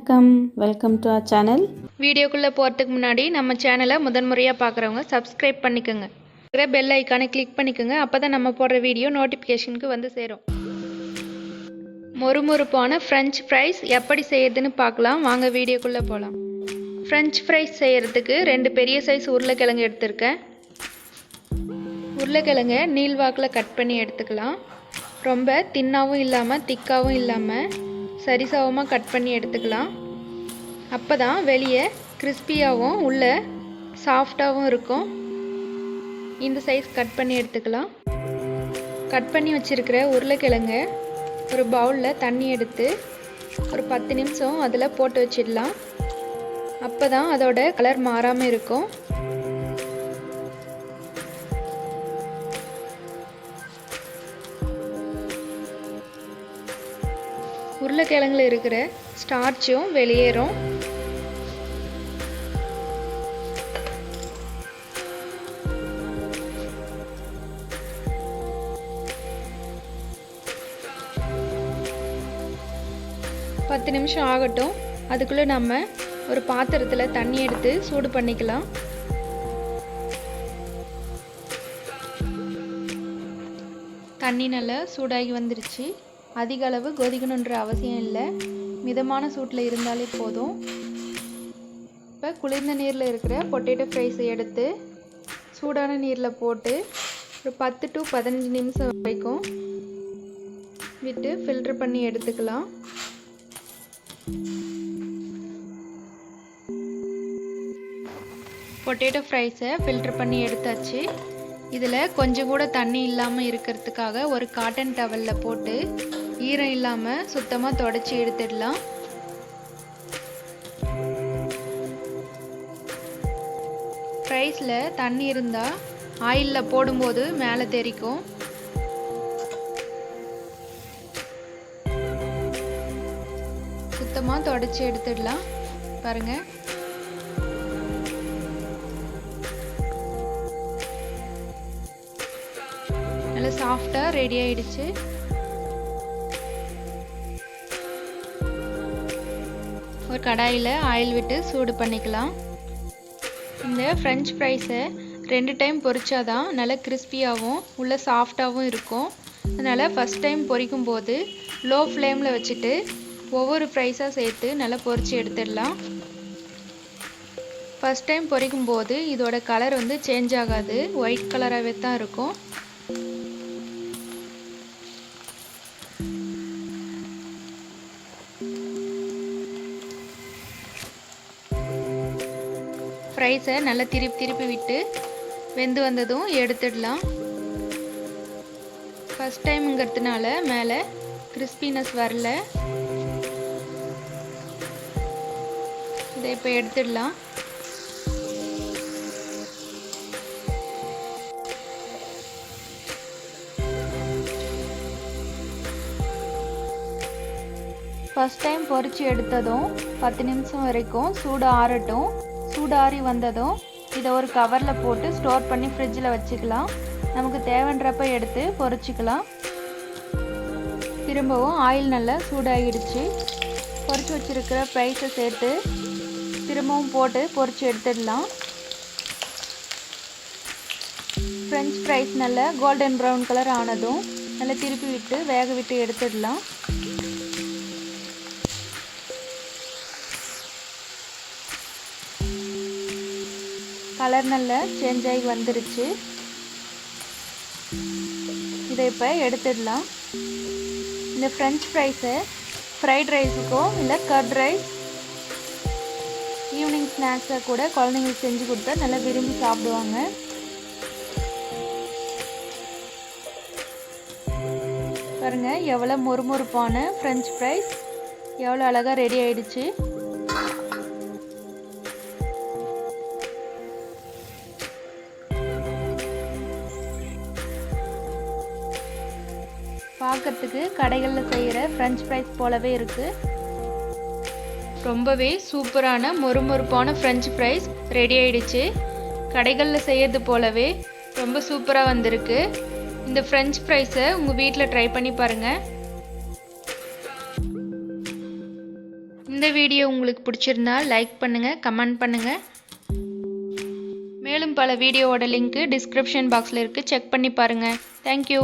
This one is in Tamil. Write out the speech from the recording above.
Welcome to our channel. வீடியோக்குள்ளே போகிறதுக்கு முன்னாடி நம்ம சேனலை முதன்முறையாக பார்க்குறவங்க சப்ஸ்கிரைப் பண்ணிக்கோங்க. பெல் ஐக்கானை கிளிக் பண்ணிக்கோங்க. அப்போ தான் நம்ம போடுற வீடியோ நோட்டிஃபிகேஷனுக்கு வந்து சேரும். மொறுமொறுப்பான ஃப்ரெஞ்ச் ஃப்ரைஸ் எப்படி செய்யறதுன்னு பார்க்கலாம். வாங்க வீடியோக்குள்ளே போகலாம். ஃப்ரெஞ்ச் ஃப்ரைஸ் செய்கிறதுக்கு 2 பெரிய சைஸ் உருளைக்கிழங்கு எடுத்திருக்கேன். உருளைக்கிழங்கை நீள்வாக்கில் கட் பண்ணி எடுத்துக்கலாம். ரொம்ப தின்னாகவும் இல்லாமல் திக்காகவும் இல்லாமல் சரிசமமாக கட் பண்ணி எடுத்துக்கலாம். அப்போ தான் வெளியே கிறிஸ்பியாகவும் உள்ளே சாஃப்டாகவும் இருக்கும். இந்த சைஸ் கட் பண்ணி எடுத்துக்கலாம். கட் பண்ணி வச்சுருக்கிற உருளைக்கிழங்கை ஒரு பவுலில் தண்ணி எடுத்து ஒரு 10 நிமிஷம் அதில் போட்டு வச்சிடலாம். அப்போ தான் அதோட கலர் மாறாமல் இருக்கும். உருளைக்கிழங்குல இருக்கிற ஸ்டார்ச்சும் வெளியேறும். பத்து நிமிஷம் ஆகட்டும். அதுக்குள்ளே நம்ம ஒரு பாத்திரத்தில் தண்ணி எடுத்து சூடு பண்ணிக்கலாம். தண்ணி நல்லா சூடாகி வந்துருச்சு. அதிக அளவு கொதிக்கணுன்ற அவசியம் இல்லை. மிதமான சூட்டில் இருந்தாலே போதும். இப்போ குளிர்ந்த நீரில் இருக்கிற பொட்டேட்டோ ஃப்ரைஸை எடுத்து சூடான நீரில் போட்டு ஒரு 10 to 15 நிமிஷம் வரைக்கும் விட்டு ஃபில்டர் பண்ணி எடுத்துக்கலாம். பொட்டேட்டோ ஃப்ரைஸை ஃபில்டர் பண்ணி எடுத்தாச்சு. இதில் கொஞ்சம் கூட தண்ணி இல்லாமல் இருக்கிறதுக்காக ஒரு காட்டன் டவலில் போட்டு ஈரம் இல்லாமல் சுத்தமாக தொடச்சி எடுத்துடலாம். ஃப்ரைஸில் தண்ணி இருந்தால் ஆயிலில் போடும்போது மேலே தெரிக்கும். சுத்தமாக தொடச்சி எடுத்துடலாம். பாருங்கள், நல்லா சாஃப்டாக ரெடி ஆயிடுச்சு. ஒரு கடாயில் ஆயில் விட்டு சூடு பண்ணிக்கலாம். இந்த ஃப்ரெஞ்ச் ஃப்ரைஸை 2 டைம் பொரிச்சாதான் நல்லா கிறிஸ்பியாகவும் உள்ள சாஃப்டாகவும் இருக்கும். அதனால் ஃபஸ்ட் டைம் பொரிக்கும் போது லோ ஃப்ளேமில் வச்சுட்டு ஒவ்வொரு ஃப்ரைஸாக சேர்த்து நல்லா பொரிச்சு எடுத்துடலாம். ஃபஸ்ட் டைம் பொரிக்கும் போது இதோட கலர் சேஞ்ச் ஆகாது, ஒயிட் கலராகவே தான் இருக்கும். ஃப்ரைஸை நல்லா திருப்பி விட்டு வெந்து வந்ததும் எடுத்துடலாம். ஃபஸ்ட் டைம்ங்கிறதுனால மேலே கிறிஸ்பினஸ் வரல. இதை இப்போ எடுத்துடலாம். ஃபஸ்ட் டைம் பொரிச்சு எடுத்ததும் 10 நிமிஷம் வரைக்கும் சூடு ஆறட்டும். சூடாரி வந்ததும் இதை ஒரு கவரில் போட்டு ஸ்டோர் பண்ணி ஃப்ரிட்ஜில் வச்சுக்கலாம். நமக்கு தேவைன்றப்ப எடுத்து பொரிச்சிக்கலாம். திரும்பவும் ஆயில் நல்லா சூடாகிடுச்சு. பொரிச்சு வச்சுருக்கிற ஃப்ரைஸை சேர்த்து திரும்பவும் போட்டு பொரிச்சு எடுத்துடலாம். ஃப்ரெஞ்ச் ஃப்ரைஸ் நல்லா கோல்டன் ப்ரௌன் கலர் ஆனதும் நல்லா திருப்பி விட்டு வேக விட்டு எடுத்துடலாம். கலர் நல்லா சேஞ்ச் ஆகி வந்துருச்சு. இதை இப்போ எடுத்துடலாம். இந்த ஃப்ரெஞ்ச் ஃப்ரைஸை ஃப்ரைட் ரைஸுக்கோ இல்லை கர்ட் ரைஸ், ஈவினிங் ஸ்நாக்ஸை கூட குழந்தைங்களுக்கு செஞ்சு கொடுத்தா நல்லா விரும்பி சாப்பிடுவாங்க. பாருங்கள், எவ்வளோ மொறுமொறுப்பான ஃப்ரெஞ்ச் ஃப்ரைஸ் எவ்வளோ அழகாக ரெடி ஆயிடுச்சு. பார்க்கறதுக்கு கடைகளில் செய்கிற ஃப்ரெஞ்ச் ஃப்ரைஸ் போலவே இருக்குது. ரொம்பவே சூப்பரான மொறுமொறுப்பான ஃப்ரெஞ்ச் ஃப்ரைஸ் ரெடி ஆயிடுச்சு. கடைகளில் செய்யறது போலவே ரொம்ப சூப்பராக வந்திருக்கு. இந்த ஃப்ரெஞ்ச் ஃப்ரைஸை உங்கள் வீட்டில் ட்ரை பண்ணி பாருங்கள். இந்த வீடியோ உங்களுக்கு பிடிச்சிருந்தா லைக் பண்ணுங்கள், கமெண்ட் பண்ணுங்கள். மேலும் பல வீடியோவோட லிங்க்கு டிஸ்கிரிப்ஷன் பாக்ஸில் இருக்குது, செக் பண்ணி பாருங்கள். தேங்க்யூ.